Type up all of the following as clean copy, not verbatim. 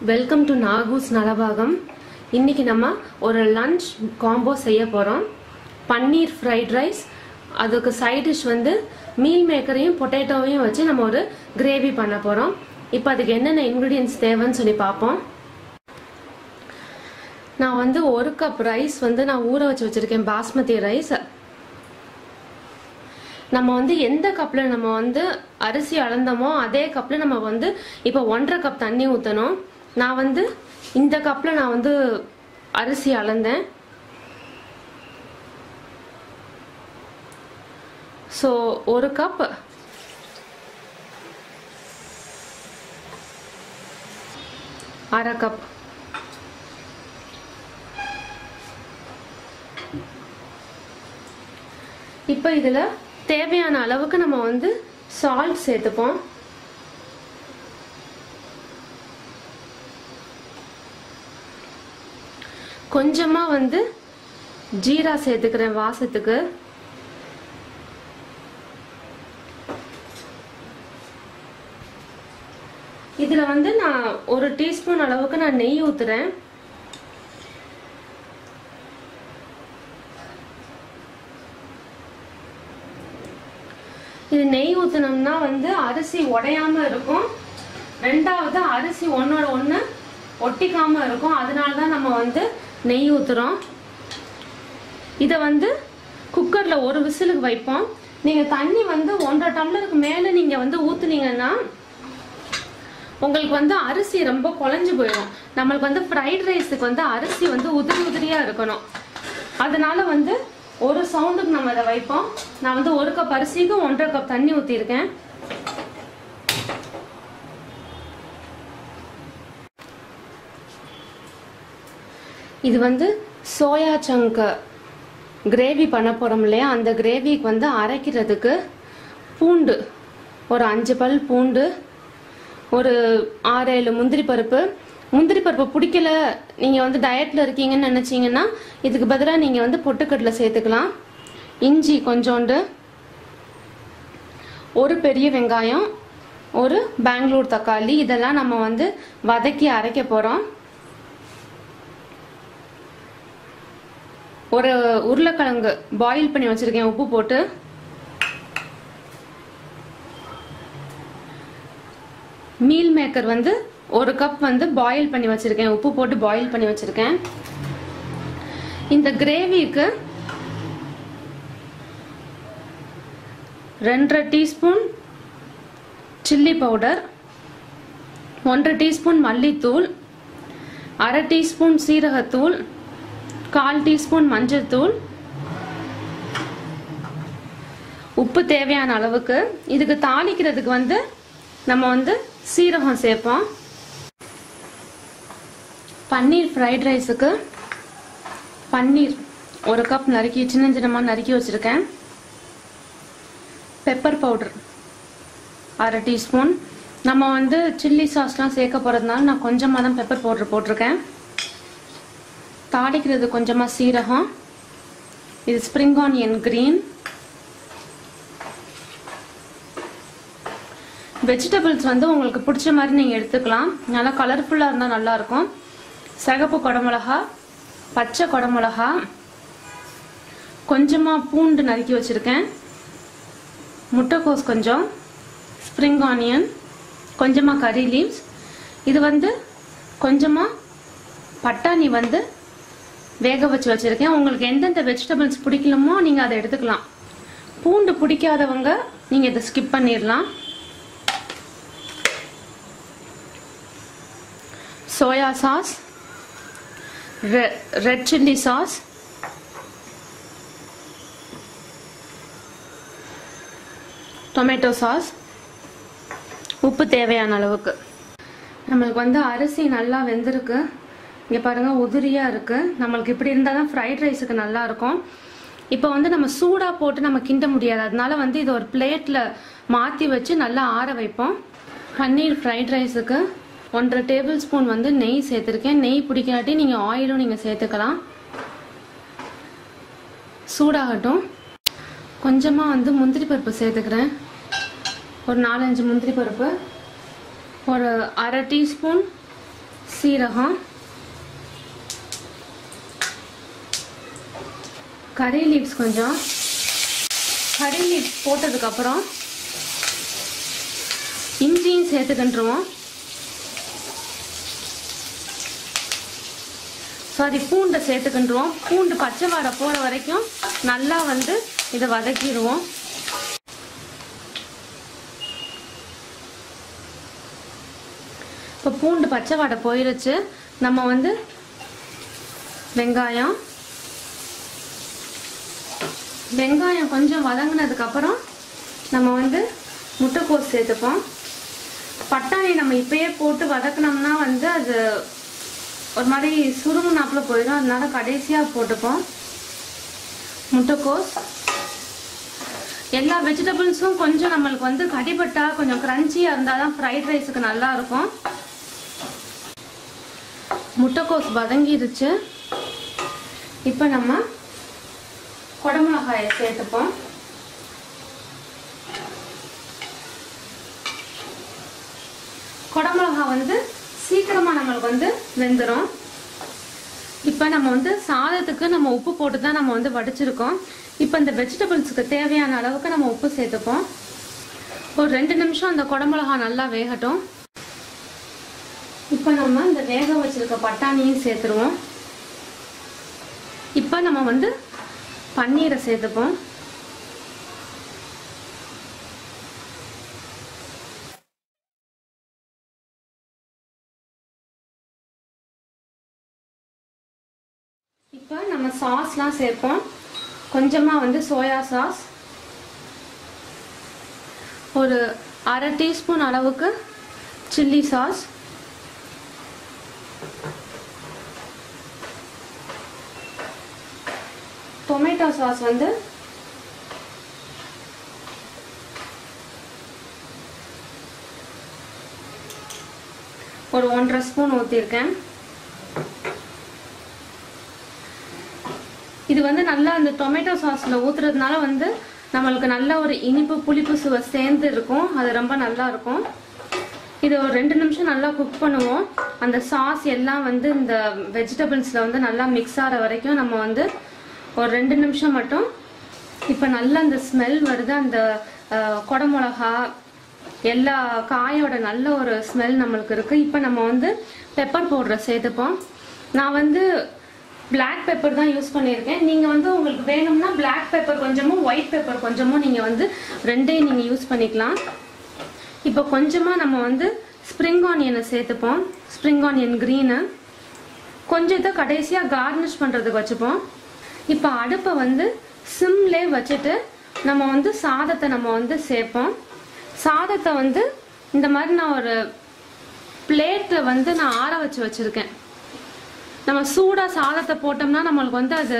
Welcome to நாகூஸ் Nalabagam. இன்னைக்கு நம்ம ஒரு லஞ்ச் காம்போ செய்ய போகிறோம். பன்னீர் ஃப்ரைட் ரைஸ், அதுக்கு சைட் டிஷ் வந்து மீல் மேக்கரையும் பொட்டேட்டோவையும் வச்சு நம்ம ஒரு கிரேவி பண்ண போகிறோம். இப்போ அதுக்கு என்னென்ன இன்க்ரீடியன்ஸ் தேவைன்னு சொல்லி பார்ப்போம். நான் வந்து 1 கப் ரைஸ் வந்து நான் ஊற வச்சு வச்சுருக்கேன், பாஸ்மதி ரைஸ். நம்ம வந்து எந்த கப்பில் நம்ம வந்து அரிசி அளந்தோமோ அதே கப்பில் நம்ம வந்து இப்போ 1.5 கப் தண்ணி ஊற்றணும். நான் வந்து இந்த கப்பில் நான் வந்து அரிசி அளந்தேன். ஸோ 1 கப் அரை கப் இப்போ இதில் தேவையான அளவுக்கு நம்ம வந்து சால்ட் சேர்த்துப்போம். கொஞ்சமா வந்து ஜீரா சேர்த்துக்கிறேன் வாசத்துக்கு. இதுல வந்து நான் 1 டீஸ்பூன் அளவுக்கு நான் நெய் ஊத்துறேன். இது நெய் ஊத்தினோம்னா வந்து அரிசி உடையாம இருக்கும். ரெண்டாவது அரிசி ஒன்னோட ஒண்ணு ஒட்டிக்காம இருக்கும். அதனாலதான் நம்ம வந்து நெய் ஊத்துறோம். இதை வந்து குக்கர்ல 1 விசிலுக்கு வைப்போம். நீங்க தண்ணி வந்து 1.5 டம்ளருக்கு மேல நீங்க வந்து ஊத்துனீங்கன்னா உங்களுக்கு வந்து அரிசி ரொம்ப குழஞ்சு போயிடும். நம்மளுக்கு வந்து ஃப்ரைட் ரைஸுக்கு வந்து அரிசி வந்து உதிரி உதிரியா இருக்கணும். அதனால வந்து 1 சவுண்டுக்கு நம்ம அதை வைப்போம். நான் வந்து 1 கப் அரிசிக்கு 1.5 கப் தண்ணி ஊற்றிருக்கேன். இது வந்து சோயா சங்க் கிரேவி பண்ண போகிறோம் இல்லையா, அந்த கிரேவிக்கு வந்து அரைக்கிறதுக்கு பூண்டு ஒரு 5 பல் பூண்டு, ஒரு 6-7 முந்திரி பருப்பு. முந்திரி பருப்பு பிடிக்கல, நீங்கள் வந்து டயட்டில் இருக்கீங்கன்னு நினச்சிங்கன்னா இதுக்கு பதிலாக நீங்கள் வந்து பொட்டுக்கடலை சேர்த்துக்கலாம். இஞ்சி கொஞ்சோண்டு, ஒரு பெரிய வெங்காயம், ஒரு பெங்களூர் தக்காளி, இதெல்லாம் நம்ம வந்து வதக்கி அரைக்க போகிறோம். ஒரு உருளைக்கிழங்கு பாயில் பண்ணி வச்சுருக்கேன் உப்பு போட்டு. மீல் மேக்கர் வந்து 1 கப் வந்து பாயில் பண்ணி வச்சிருக்கேன், உப்பு போட்டு பாயில் பண்ணி வச்சிருக்கேன். இந்த கிரேவிக்கு 2.5 டீஸ்பூன் சில்லி பவுடர், 1 டீஸ்பூன் மல்லித்தூள், 1/2 டீஸ்பூன் சீரகத்தூள், 1/4 டீஸ்பூன் மஞ்சள் தூள், உப்பு தேவையான அளவுக்கு. இதுக்கு தாளிக்கிறதுக்கு வந்து நம்ம வந்து சீரகம் சேர்ப்போம். பன்னீர் ஃப்ரைட் ரைஸுக்கு பன்னீர் 1 கப் நறுக்கி சின்ன சின்னமாக நறுக்கி வச்சுருக்கேன். Pepper powder 1/2 teaspoon. நம்ம வந்து சில்லி சாஸ்லாம் சேர்க்க போகிறதுனால நான் கொஞ்சமாக தான் பெப்பர் பவுடர் போட்டிருக்கேன். தாளிக்கிறது கொஞ்சமாக சீரகம். இது ஸ்ப்ரிங் ஆனியன் கிரீன். வெஜிடபிள்ஸ் வந்து உங்களுக்கு பிடிச்ச மாதிரி நீங்கள் எடுத்துக்கலாம், நல்லா கலர்ஃபுல்லாக இருந்தால் நல்லாயிருக்கும். சிகப்பு குடமிளகா, பச்சை குடமிளகா, கொஞ்சமாக பூண்டு நறுக்கி வச்சுருக்கேன், முட்டைக்கோஸ் கொஞ்சம், ஸ்ப்ரிங் ஆனியன், கொஞ்சமாக கறி லீவ்ஸ். இது வந்து கொஞ்சமாக பட்டாணி வந்து வேக வச்சு வச்சுருக்கேன். உங்களுக்கு எந்தெந்த வெஜிடபிள்ஸ் பிடிக்கலுமோ நீங்கள் அதை எடுத்துக்கலாம். பூண்டு பிடிக்காதவங்க நீங்கள் இதை ஸ்கிப் பண்ணிடலாம். Soya sauce, red chilli sauce, tomato sauce, உப்பு தேவையான அளவுக்கு. நம்மளுக்கு வந்து அரிசி நல்லா வெந்திருக்கு. இங்கே பாருங்கள் உதிரியாக இருக்குது. நம்மளுக்கு இப்படி இருந்தால் தான் ஃப்ரைட் ரைஸுக்கு நல்லாயிருக்கும். இப்போ வந்து நம்ம சூடாக போட்டு நம்ம கிண்ட முடியாது. அதனால வந்து இது ஒரு பிளேட்டில் மாற்றி வச்சு நல்லா ஆற வைப்போம். பன்னீர் ஃப்ரைட் ரைஸுக்கு 1.5 டேபிள் ஸ்பூன் வந்து நெய் சேர்த்துருக்கேன். நெய் பிடிக்காட்டி நீங்கள் ஆயிலும் நீங்கள் சேர்த்துக்கலாம். சூடாகட்டும். கொஞ்சமாக வந்து முந்திரி பருப்பு சேர்த்துக்கிறேன். ஒரு 4-5 முந்திரி பருப்பு, ஒரு 1/2 டீஸ்பூன் சீரகம், கரி லீவ்ஸ் கொஞ்சம். கரி லீவ்ஸ் போட்டதுக்கப்புறம் இஞ்சியும் சேர்த்துக்கிட்டுருவோம். பூண்டை சேர்த்துக்கிட்டுருவோம். பூண்டு பச்சை வாடை போகிற வரைக்கும் நல்லா வந்து இதை வதக்கிடுவோம். இப்போ பூண்டு பச்சை வாடை போயிடுச்சு. நம்ம வந்து வெங்காயம் கொஞ்சம் வதங்கினதுக்கப்புறம் நம்ம வந்து முட்டைக்கோஸ் சேர்த்துப்போம். பட்டாணி நம்ம இப்பயே போட்டு வதக்கினோம்னா வந்து அது ஒரு மாதிரி சுருங்குனாப்புல போயிடும். அதனால கடைசியாக போட்டுப்போம். முட்டைக்கோஸ், எல்லா வெஜிடபிள்ஸும் கொஞ்சம் நம்மளுக்கு வந்து கடிபட்டா கொஞ்சம் கிரன்ச்சியாக இருந்தால் தான் ஃப்ரைட் ரைஸுக்கு நல்லா இருக்கும். முட்டைக்கோஸ் வதங்கிடுச்சு. இப்போ நம்ம குடமிளகாயை சேர்த்துப்போம். குடமிளகா வந்து சீக்கிரமாக நம்மளுக்கு வந்து வெந்துடும். இப்போ நம்ம வந்து சாதத்துக்கு நம்ம உப்பு போட்டு தான் நம்ம வந்து வடிச்சிருக்கோம். இப்போ இந்த வெஜிடபிள்ஸுக்கு தேவையான அளவுக்கு நம்ம உப்பு சேர்த்துப்போம். ஒரு 2 நிமிஷம் அந்த குடமிளகா நல்லா வேகட்டும். இப்போ நம்ம இந்த வேக வச்சிருக்க பட்டாணியும் சேர்த்துருவோம். இப்போ நம்ம வந்து பன்னீரை சேர்த்துப்போம். இப்போ நம்ம சாஸ்லாம் சேர்ப்போம். கொஞ்சமாக வந்து சோயா சாஸ், ஒரு அரை டீஸ்பூன் அளவுக்கு சில்லி சாஸ், டொமேட்டோ சாஸ் வந்து ஒரு 1.5 ஸ்பூன் ஊற்றிருக்கேன். இது வந்து நல்லா அந்த டொமேட்டோ சாஸில் ஊற்றுறதுனால வந்து நம்மளுக்கு நல்ல ஒரு இனிப்பு புளிப்பு சுவை சேர்ந்து இருக்கும். அது ரொம்ப நல்லா இருக்கும். இது ஒரு 2 நிமிஷம் நல்லா குக் பண்ணுவோம். அந்த சாஸ் எல்லாம் வந்து இந்த வெஜிடபிள்ஸில் வந்து நல்லா மிக்ஸ் ஆகிற வரைக்கும் நம்ம வந்து ஒரு 2 நிமிஷம் மட்டும். இப்போ நல்லா அந்த ஸ்மெல் வருது. அந்த குடமிளகா எல்லா காயோட நல்ல ஒரு ஸ்மெல் நம்மளுக்கு இருக்குது. இப்போ நம்ம வந்து பெப்பர் பவுடரை சேர்த்துப்போம். நான் வந்து பிளாக் பெப்பர் தான் யூஸ் பண்ணியிருக்கேன். நீங்கள் வந்து உங்களுக்கு வேணும்னா பிளாக் பெப்பர் கொஞ்சமும் ஒயிட் பெப்பர் கொஞ்சமும் நீங்கள் வந்து ரெண்டையும் நீங்கள் யூஸ் பண்ணிக்கலாம். இப்போ கொஞ்சமாக நம்ம வந்து ஸ்ப்ரிங் ஆனியனை சேர்த்துப்போம். ஸ்ப்ரிங் ஆனியன் க்ரீனு கொஞ்சத்தை கடைசியாக கார்னிஷ் பண்ணுறதுக்கு வச்சுப்போம். இப்போ அடுப்பை வந்து சிம்லே வச்சுட்டு நம்ம வந்து சாதத்தை நம்ம வந்து சேர்ப்போம். சாதத்தை வந்து இந்த மாதிரி நான் ஒரு பிளேட்டில் வந்து நான் ஆற வச்சுருக்கேன். நம்ம சூடாக சாதத்தை போட்டோம்னா நம்மளுக்கு வந்து அது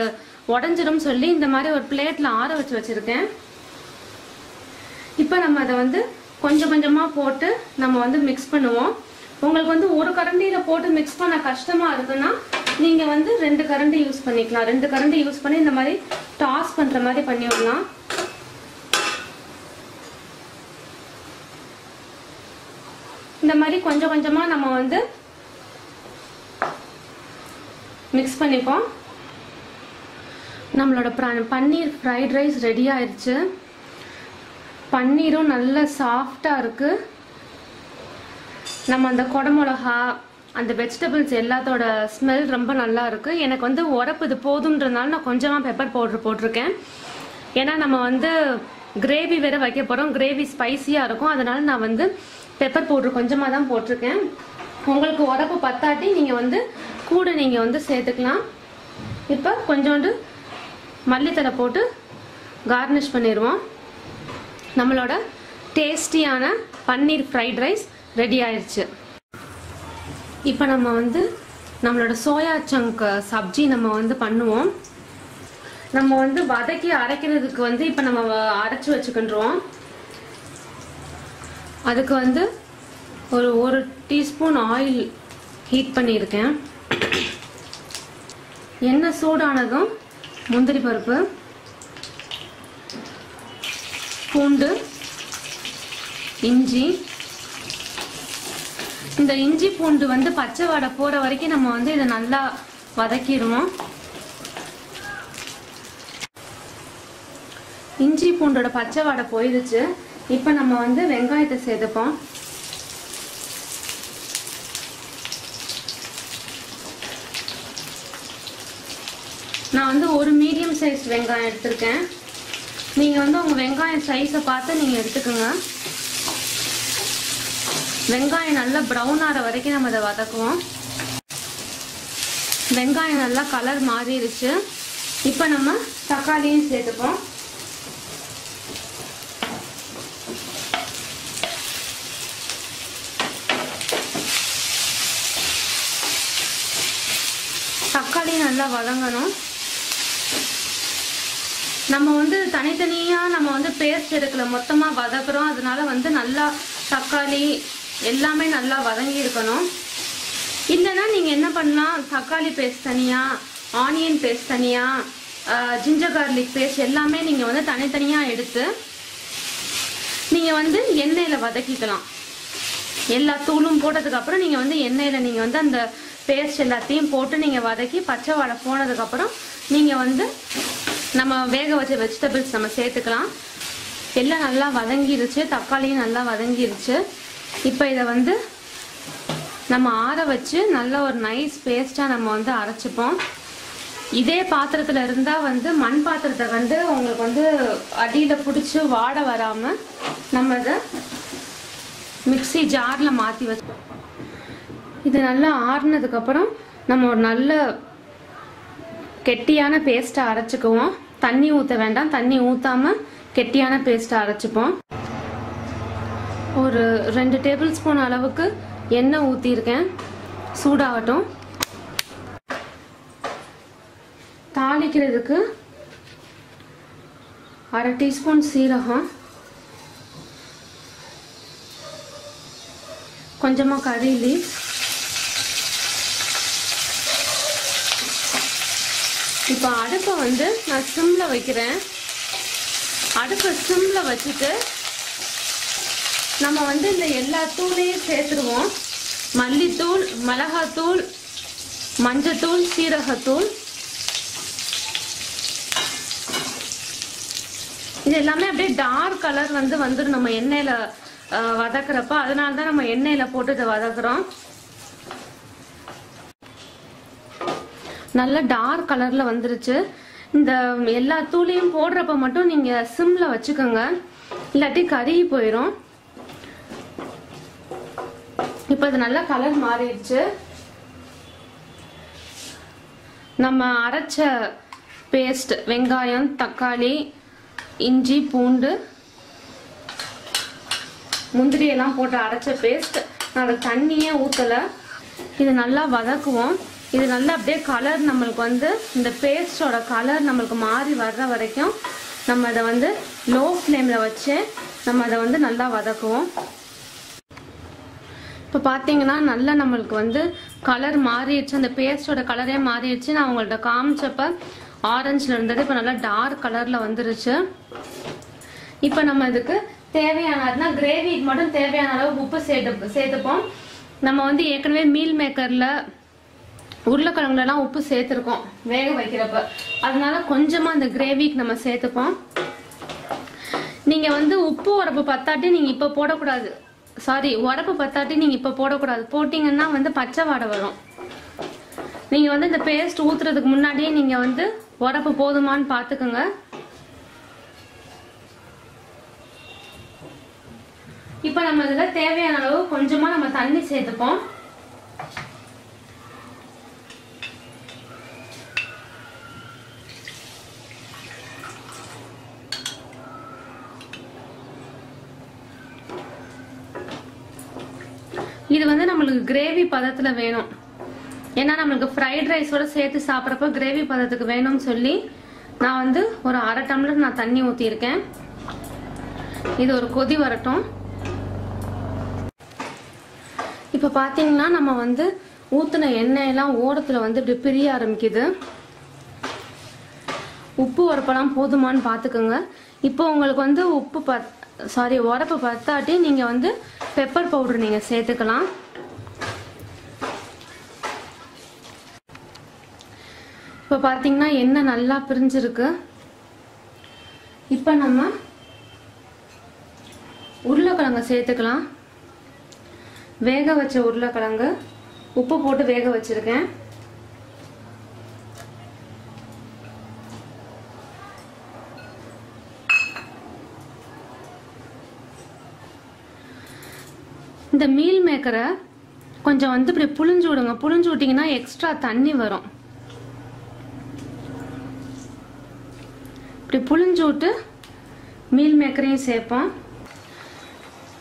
உடஞ்சிடும் சொல்லி இந்த மாதிரி ஒரு பிளேட்டில் ஆற வச்சுருக்கேன். இப்போ நம்ம அதை வந்து கொஞ்சம் கொஞ்சமாக போட்டு நம்ம வந்து மிக்ஸ் பண்ணுவோம். உங்களுக்கு வந்து ஒரு கரண்டியில் போட்டு மிக்ஸ் பண்ண கஷ்டமாக இருக்குன்னா நீங்கள் வந்து 2 கரண்டி யூஸ் பண்ணிக்கலாம். 2 கரண்டி யூஸ் பண்ணி இந்த மாதிரி டாஸ் பண்ணுற மாதிரி பண்ணி விடலாம். இந்த மாதிரி கொஞ்சம் கொஞ்சமாக நம்ம வந்து மிக்ஸ் பண்ணிப்போம். நம்மளோட பன்னீர் ஃப்ரைட் ரைஸ் ரெடி ஆயிடுச்சு. பன்னீரும் நல்ல சாஃப்டாக இருக்குது. நம்ம அந்த குடமிளகா அந்த வெஜிடபிள்ஸ் எல்லாத்தோட ஸ்மெல் ரொம்ப நல்லா இருக்குது. எனக்கு வந்து உரப்பு இது போதுன்றதுனால நான் கொஞ்சமாக பெப்பர் பவுடர் போட்டிருக்கேன். ஏன்னா நம்ம வந்து கிரேவி வேறு வைக்க போகிறோம். கிரேவி ஸ்பைஸியாக இருக்கும். அதனால நான் வந்து பெப்பர் பவுடர் கொஞ்சமாக தான் போட்டிருக்கேன். உங்களுக்கு உரப்பு பத்தாட்டி நீங்கள் வந்து கூட நீங்கள் வந்து சேர்த்துக்கலாம். இப்போ கொஞ்சோண்டு மல்லித்தலை போட்டு கார்னிஷ் பண்ணிடுவோம். நம்மளோட டேஸ்டியான பன்னீர் ஃப்ரைட் ரைஸ் ரெடி ஆயிடுச்சு. இப்போ நம்ம வந்து நம்மளோட சோயா சங்க் சப்ஜி நம்ம வந்து பண்ணுவோம். நம்ம வந்து வதக்கி அரைக்கிறதுக்கு வந்து இப்போ நம்ம அரைச்சி வச்சுக்கின்றோம். அதுக்கு வந்து ஒரு டீஸ்பூன் ஆயில் ஹீட் பண்ணியிருக்கேன். எண்ணெய் சூடானதும் முந்திரி பருப்பு, பூண்டு, இஞ்சி, இந்த இஞ்சி பூண்டு வந்து பச்சை வாடை போற வரைக்கும் நம்ம வந்து இதை நல்லா வதக்கிடுவோம். இஞ்சி பூண்டோட பச்சை வாடை போயிடுச்சு. இப்போ நம்ம வந்து வெங்காயத்தை சேர்த்துப்போம். நான் வந்து ஒரு மீடியம் சைஸ் வெங்காயம் எடுத்திருக்கேன். நீங்கள் வந்து உங்கள் வெங்காயம் சைஸை பார்த்து நீங்கள் எடுத்துக்கோங்க. வெங்காயம் நல்லா ப்ரௌன் ஆகிற வரைக்கும் நம்ம அதை வதக்குவோம். வெங்காயம் நல்லா கலர் மாறிடுச்சு. இப்போ நம்ம தக்காளியும் சேர்த்துப்போம். தக்காளி நல்லா வதங்கணும். நம்ம வந்து தனித்தனியாக நம்ம வந்து பேஸ்ட் எடுக்கல, மொத்தமாக வதக்குறோம். அதனால வந்து நல்லா தக்காளி எல்லாமே நல்லா வதங்கி இருக்கணும். இல்லைன்னா நீங்கள் என்ன பண்ணலாம், தக்காளி பேஸ்ட் தனியாக, ஆனியன் பேஸ்ட் தனியாக, ஜிஞ்சர் கார்லிக் பேஸ்ட் எல்லாமே நீங்கள் வந்து தனித்தனியாக எடுத்து நீங்கள் வந்து எண்ணெயில் வதக்கிக்கலாம். எல்லா தூளும் போட்டதுக்கப்புறம் நீங்கள் வந்து எண்ணெயில் நீங்கள் வந்து அந்த பேஸ்ட் எல்லாத்தையும் போட்டு நீங்கள் வதக்கி பச்சை வாடை போனதுக்கப்புறம் நீங்கள் வந்து நம்ம வேக வச்ச வெஜிடபிள்ஸ் நம்ம சேர்த்துக்கலாம். எல்லாம் நல்லா வதங்கிருச்சு, தக்காளியும் நல்லா வதங்கிருச்சு. இப்போ இதை வந்து நம்ம ஆற வச்சு நல்ல ஒரு நைஸ் பேஸ்ட்டாக நம்ம வந்து அரைச்சிப்போம். இதே பாத்திரத்தில் இருந்தால் வந்து மண் பாத்திரத்தை வந்து உங்களுக்கு வந்து அடியில் பிடிச்சி வாடை வராமல் நம்ம இதை மிக்ஸி ஜாரில் மாற்றி வச்சோம். இது நல்லா ஆறுனதுக்கப்புறம் நம்ம ஒரு நல்ல கெட்டியான பேஸ்ட்டை அரைச்சிக்குவோம். தண்ணி ஊற்ற வேண்டாம், தண்ணி ஊற்றாமல் கெட்டியான பேஸ்ட்டை அரைச்சிப்போம். ஒரு 2 டேபிள் ஸ்பூன் அளவுக்கு எண்ணெய் ஊற்றிருக்கேன். சூடாகட்டும். தாளிக்கிறதுக்கு 1/2 டீஸ்பூன் சீரகம், கொஞ்சமாக கறி லீஃப், இப்போ அடுப்பை வந்து நான் சிம்மில் வைக்கிறேன். அடுப்பை சிம்மில் வச்சுட்டு நம்ம வந்து இந்த எல்லா தூளையும் சேர்த்துருவோம். மல்லித்தூள், மிளகாத்தூள், மஞ்சத்தூள், சீரகத்தூள், இது எல்லாமே அப்படியே டார்க் கலர் வந்து வந்துடும் நம்ம எண்ணெயில் வதக்குறப்ப. அதனால தான் நம்ம எண்ணெயில் போட்டு இதை வதக்குறோம். நல்ல டார்க் கலரில் வந்துருச்சு. இந்த எல்லா தூளையும் போடுறப்ப மட்டும் நீங்கள் சிம்மில் வச்சுக்கோங்க, இல்லாட்டி கருகி போயிடும். இப்போ இது நல்லா கலர் மாறிடுச்சு. நம்ம அரைச்ச பேஸ்ட், வெங்காயம், தக்காளி, இஞ்சி, பூண்டு, முந்திரி எல்லாம் போட்டு அரைச்ச பேஸ்ட், நான் அதை தண்ணியே ஊற்றலை. இது நல்லா வதக்குவோம். இது நல்லா அப்படியே கலர் நம்மளுக்கு வந்து இந்த பேஸ்டோட கலர் நம்மளுக்கு மாறி வர்ற வரைக்கும் நம்ம அதை வந்து லோ ஃப்ளேமில் வச்சு நம்ம அதை வந்து நல்லா வதக்குவோம். இப்போ பார்த்தீங்கன்னா நல்லா நம்மளுக்கு வந்து கலர் மாறிடுச்சு, அந்த பேஸ்டோட கலரே மாறிடுச்சு. நான் உங்கள்கிட்ட காமிச்சப்ப ஆரஞ்சில் இருந்தது, இப்போ நல்லா டார்க் கலரில் வந்துருச்சு. இப்போ நம்ம இதுக்கு தேவையானதுன்னா கிரேவிக்கு மட்டும் தேவையான அளவு உப்பு சேர்த்துப்போம். நம்ம வந்து ஏற்கனவே மீல் மேக்கரில் உருளைக்கிழங்குலாம் உப்பு சேர்த்துருக்கோம் வேக வைக்கிறப்ப, அதனால கொஞ்சமாக அந்த கிரேவிக்கு நம்ம சேர்த்துப்போம். நீங்கள் வந்து உப்பு உரப்பு பத்தாட்டி நீங்கள் இப்போ போடக்கூடாது, சாரி உரப்பு பத்தாட்டி நீங்கள் இப்போ போடக்கூடாது. போட்டிங்கன்னா வந்து பச்சை வாடை வரும். நீங்கள் வந்து இந்த பேஸ்ட் ஊற்றுறதுக்கு முன்னாடியே நீங்கள் வந்து உரப்பு போதுமான்னு பார்த்துக்குங்க. இப்போ நம்ம இதில் தேவையான அளவு கொஞ்சமாக நம்ம தண்ணி சேர்த்துப்போம். இது வந்து நம்மளுக்கு கிரேவி பதத்தில் வேணும், ஏன்னா நம்மளுக்கு ஃப்ரைட் ரைஸோட சேர்த்து சாப்பிட்றப்ப கிரேவி பதத்துக்கு வேணும்னு சொல்லி நான் வந்து ஒரு 1/2 டம்ளர் நான் தண்ணி ஊற்றிருக்கேன். இது ஒரு கொதி வரட்டும். இப்போ பார்த்தீங்கன்னா நம்ம வந்து ஊற்றின எண்ணெயெல்லாம் ஓரத்தில் வந்து இப்படி பிரிய ஆரம்பிக்குது. உப்பு உரப்பெல்லாம் போதுமான்னு பார்த்துக்கோங்க. இப்போ உங்களுக்கு வந்து உரப்பு பத்தாட்டி நீங்கள் வந்து பெப்பர் பவுடர் நீங்கள் சேர்த்துக்கலாம். இப்போ பார்த்தீங்கன்னா எண்ணெய் நல்லா பிரிஞ்சிருக்கு. இப்போ நம்ம உருளைக்கிழங்கு சேர்த்துக்கலாம். வேக வச்ச உருளைக்கிழங்கு உப்பு போட்டு வேக வச்சிருக்கேன். இந்த மீல் மேக்கரை கொஞ்சம் வந்து இப்படி புழிஞ்சு விடுங்க. புழிஞ்சு விட்டிங்கன்னா எக்ஸ்ட்ரா தண்ணி வரும். இப்படி புழிஞ்சு விட்டு மீல் மேக்கரையும் சேர்ப்போம்.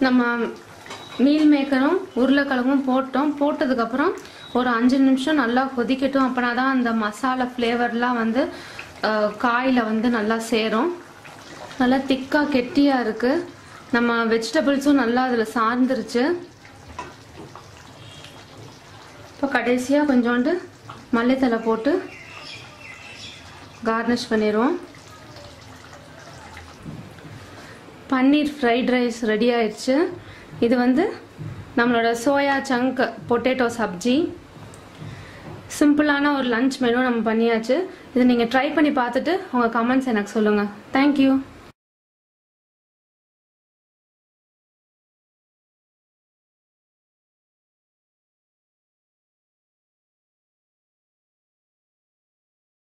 நம்ம மீல் மேக்கரும் உருளைக்கிழங்கும் போட்டதுக்கப்புறம் ஒரு 5 நிமிஷம் நல்லா கொதிக்கட்டும். அப்படின்னா தான் அந்த மசாலா ஃப்ளேவர்லாம் வந்து காயில் வந்து நல்லா சேரும். நல்லா திக்காக கெட்டியாக இருக்குது. நம்ம வெஜிடபிள்ஸும் நல்லா அதில் சார்ந்துருச்சு. இப்போ கடைசியாக கொஞ்சோண்டு மல்லித்தலை போட்டு கார்னிஷ் பண்ணிடுவோம். பன்னீர் ஃப்ரைட் ரைஸ் ரெடி ஆயிடுச்சு. இது வந்து நம்மளோட சோயா சங்க் பொட்டேட்டோ சப்ஜி. சிம்பிளான ஒரு லஞ்ச் மெனு நம்ம பண்ணியாச்சு. இதை நீங்கள் ட்ரை பண்ணி பார்த்துட்டு உங்கள் கமெண்ட்ஸ் எனக்கு சொல்லுங்கள். தேங்க்யூ.